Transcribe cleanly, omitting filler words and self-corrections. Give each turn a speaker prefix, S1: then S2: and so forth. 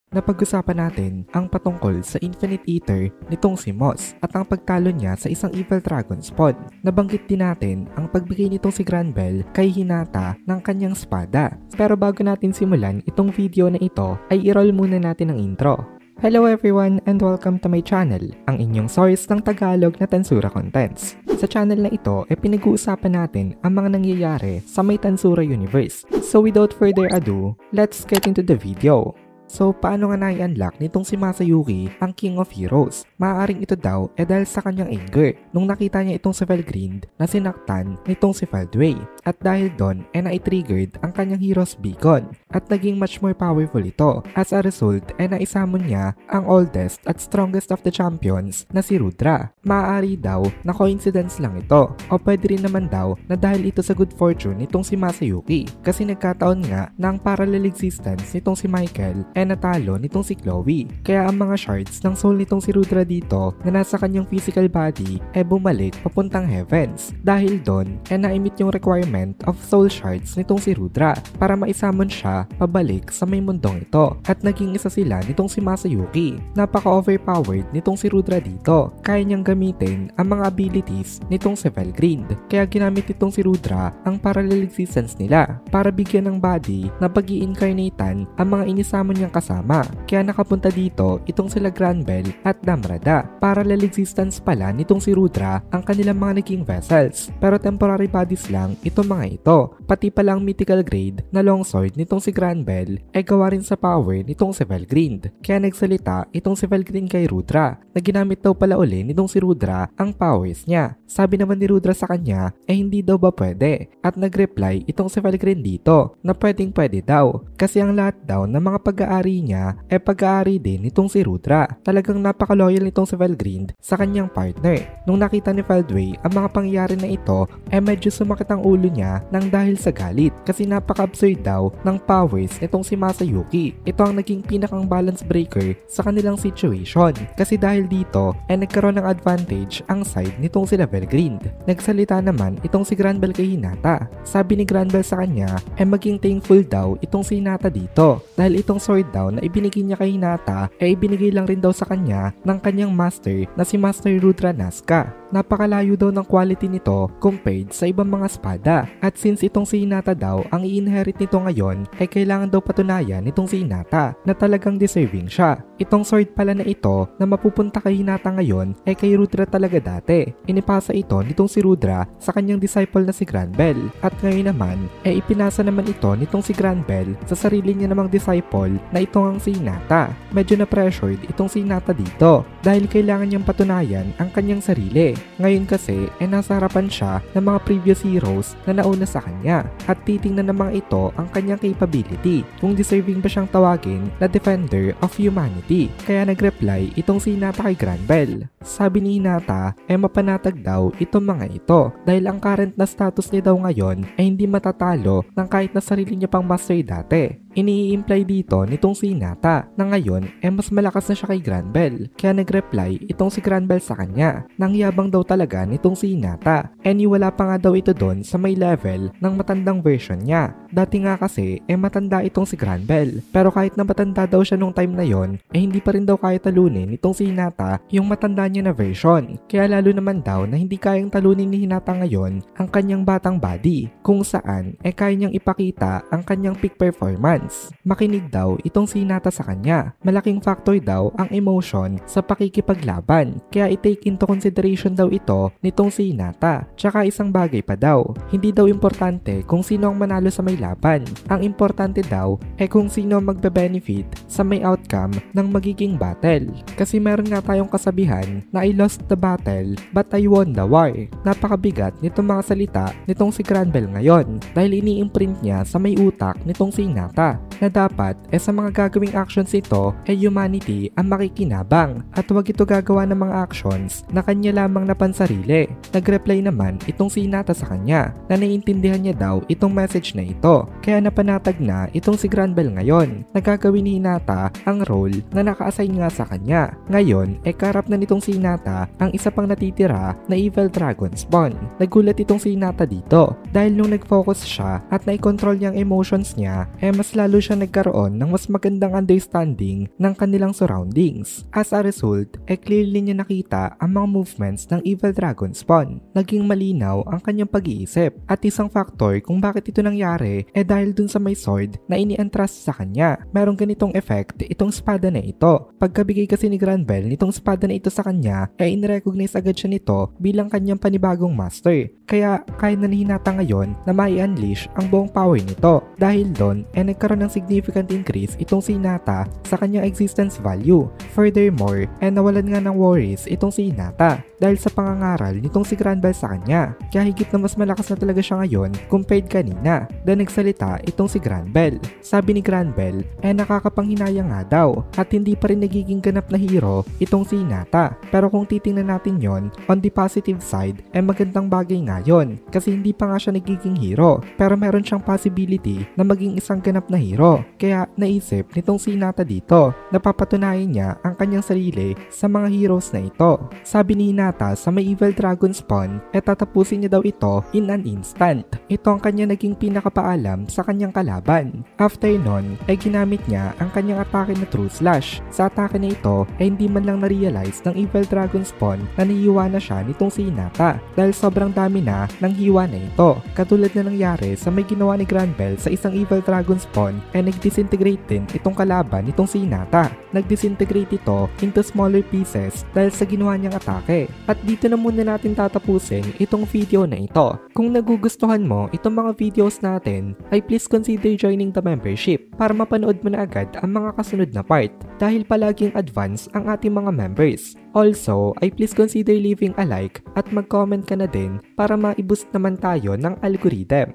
S1: Napag-usapan natin ang patungkol sa Infinite Eater nitong si Moss at ang pagtalo niya sa isang Evil Dragon Spawn. Nabanggit din natin ang pagbigay nitong si Granbell kay Hinata ng kanyang espada. Pero bago natin simulan itong video na ito ay i-roll muna natin ang intro. Hello everyone and welcome to my channel, ang inyong source ng Tagalog na Tensura Contents. Sa channel na ito ay pinag-uusapan natin ang mga nangyayari sa may Tensura universe. So without further ado, let's get into the video. So paano nga na-i-unlock nitong si Masayuki ang King of Heroes? Maaaring ito daw dahil sa kanyang anger nung nakita niya itong si Felgrind na sinaktan nitong si Feldway. At dahil doon na-triggered ang kanyang Heroes Beacon at naging much more powerful ito. As a result na-isamon niya ang oldest at strongest of the champions na si Rudra. Maaari daw na coincidence lang ito o pwede rin naman daw na dahil ito sa good fortune nitong si Masayuki kasi nagkataon nga na ang parallel existence nitong si Michael natalo nitong si Chloe. Kaya ang mga shards ng soul nitong si Rudra dito na nasa kanyang physical body bumalik papuntang heavens. Dahil doon na-emit yung requirement of soul shards nitong si Rudra para maisamon siya pabalik sa may mundong ito. At naging isa sila nitong si Masayuki. Napaka-overpowered nitong si Rudra dito. Kaya niyang gamitin ang mga abilities nitong si Felgrind. Kaya ginamit nitong si Rudra ang parallel existence nila para bigyan ng body na pag-i-incarnatean ang mga inisamon niyang kasama. Kaya nakapunta dito itong sila Granbell at Damrada. Parallel existence pala nitong si Rudra ang kanilang mga naging vessels. Pero temporary bodies lang itong mga ito. Pati palang mythical grade na longsword nitong si Granbell gawa rin sa power nitong si Felgrind. Kaya nagsalita itong si Felgrind kay Rudra na ginamit daw pala uli nitong si Rudra ang powers niya. Sabi naman ni Rudra sa kanya hindi daw ba pwede. At nag-reply itong si Felgrind dito na pwedeng pwede daw. Kasi ang lahat daw ng mga pag-aari niya pag-aari din nitong si Rudra. Talagang napaka-loyal nitong si Felgrind sa kanyang partner. Nung nakita ni Feldway ang mga pangyayari na ito medyo sumakit ang ulo niya nang dahil sa galit kasi napaka-absurd daw ng powers nitong si Masayuki. Ito ang naging pinakang balance breaker sa kanilang situation kasi dahil dito nagkaroon ng advantage ang side nitong sila Felgrind. Nagsalita naman itong si Granbell kay Hinata. Sabi ni Granbell sa kanya maging thankful daw itong si Hinata dito dahil itong sword daw na ibinigay niya kay Hinata ibinigay lang rin daw sa kanya ng kanyang master na si Master Rudra Nazca. Napakalayo daw ng quality nito compared sa ibang mga espada. At since itong si Hinata daw ang i-inherit nito ngayon kailangan daw patunayan nitong si Hinata na talagang deserving siya. Itong sword pala na ito na mapupunta kay Hinata ngayon kay Rudra talaga dati. Inipasa ito nitong si Rudra sa kanyang disciple na si Granbell. At ngayon naman ipinasa naman ito nitong si Granbell sa sarili niya namang disciple na itong ang si Hinata. Medyo na-pressured itong si Hinata dito dahil kailangan niyang patunayan ang kanyang sarili. Ngayon kasi nasa harapan siya ng mga previous heroes na nauna sa kanya at titingnan ng mga ito ang kanyang capability kung deserving ba siyang tawagin na defender of humanity. Kaya nag-reply itong si Hinata kay Granbell. Sabi ni Hinata mapanatag daw itong mga ito dahil ang current na status niya daw ngayon hindi matatalo ng kahit na sarili niya pang master dati. Ini-imply dito nitong si Hinata na ngayon mas malakas na siya kay Granbell. Kaya nag-reply itong si Granbell sa kanya. Nangyabang daw talaga nitong si Hinata. Wala pa nga daw ito doon sa may level ng matandang version niya. Dati nga kasi matanda itong si Granbell. Pero kahit na matanda daw siya nung time na yon hindi pa rin daw kaya talunin nitong si Hinata yung matanda niya na version. Kaya lalo naman daw na hindi kayang talunin ni Hinata ngayon ang kanyang batang body kung saan kaya niyang ipakita ang kanyang peak performance. Makinig daw itong si Hinata sa kanya. Malaking factor daw ang emotion sa pakikipaglaban. Kaya i-take into consideration daw ito nitong si Hinata. Tsaka isang bagay pa daw. Hindi daw importante kung sino ang manalo sa may laban. Ang importante daw kung sino ang magbe-benefit sa may outcome ng magiging battle. Kasi meron nga tayong kasabihan na I lost the battle but I won the war. Napakabigat nitong mga salita nitong si Granbell ngayon dahil ini-imprint niya sa may utak nitong si Hinata na dapat sa mga gagawing actions ito humanity ang makikinabang at huwag ito gagawa ng mga actions na kanya lamang na pansarili. Nag-reply naman itong si Hinata sa kanya na naiintindihan niya daw itong message na ito. Kaya napanatag na itong si Granbell ngayon. Nagagawin ni Hinata ang role na naka-assign nga sa kanya. Ngayon karap na nitong si Hinata ang isa pang natitira na Evil Dragon Spawn. Nagulat itong si Hinata dito dahil nung nag-focus siya at nai-control niya ang emotions niya mas lalo siya nagkaroon ng mas magandang understanding ng kanilang surroundings. As a result, clearly niya nakita ang mga movements ng Evil Dragon Spawn. Naging malinaw ang kanyang pag-iisip at isang factor kung bakit ito nangyari dahil dun sa may sword na ini-entrust sa kanya. Merong ganitong effect itong espada na ito. Pagkabigay kasi ni Granbell nitong espada na ito sa kanya, in-recognize agad siya nito bilang kanyang panibagong master. Kaya kaya na ni Hinata ngayon na mai-unleash ang buong power nito. Dahil doon, nagkaroon ng significant increase itong si Hinata sa kanyang existence value. Furthermore, nawalan nga ng worries itong si Hinata dahil sa pangangaral nitong si Granbell sa kanya. Kaya higit na mas malakas na talaga siya ngayon compared kanina. Dahil nagsalita itong si Granbell. Sabi ni Granbell, nakakapanghinayang nga daw at hindi pa rin nagiging ganap na hero itong si Hinata. Pero kung titingnan natin yon on the positive side, magandang bagay nga yon kasi hindi pa nga siya nagiging hero pero meron siyang possibility na maging isang ganap na hero. Kaya naisip nitong si Hinata dito na papatunayan niya ang kanyang sarili sa mga heroes na ito. Sabi ni Hinata sa may Evil Dragon Spawn, tatapusin niya daw ito in an instant. Ito ang kanya naging pinakapaalam sa kanyang kalaban. After nun, ginamit niya ang kanyang atake na True Slash. Sa atake na ito, hindi man lang na-realize ng Evil Dragon Spawn na nahiwa na siya nitong si Hinata dahil sobrang dami na ng hiwa na ito. Katulad na nangyari sa may ginawa ni Granbell sa isang Evil Dragon Spawn, nag-disintegrate din itong kalaban nitong si Hinata. Nag-disintegrate ito into smaller pieces dahil sa ginawa niyang atake. At dito na muna natin tatapusin itong video na ito. Kung nagugustuhan mo itong mga videos natin, ay please consider joining the membership para mapanood mo na agad ang mga kasunod na part dahil palaging advance ang ating mga members. Also, ay please consider leaving a like at mag-comment ka na din para ma-boost naman tayo ng algorithm.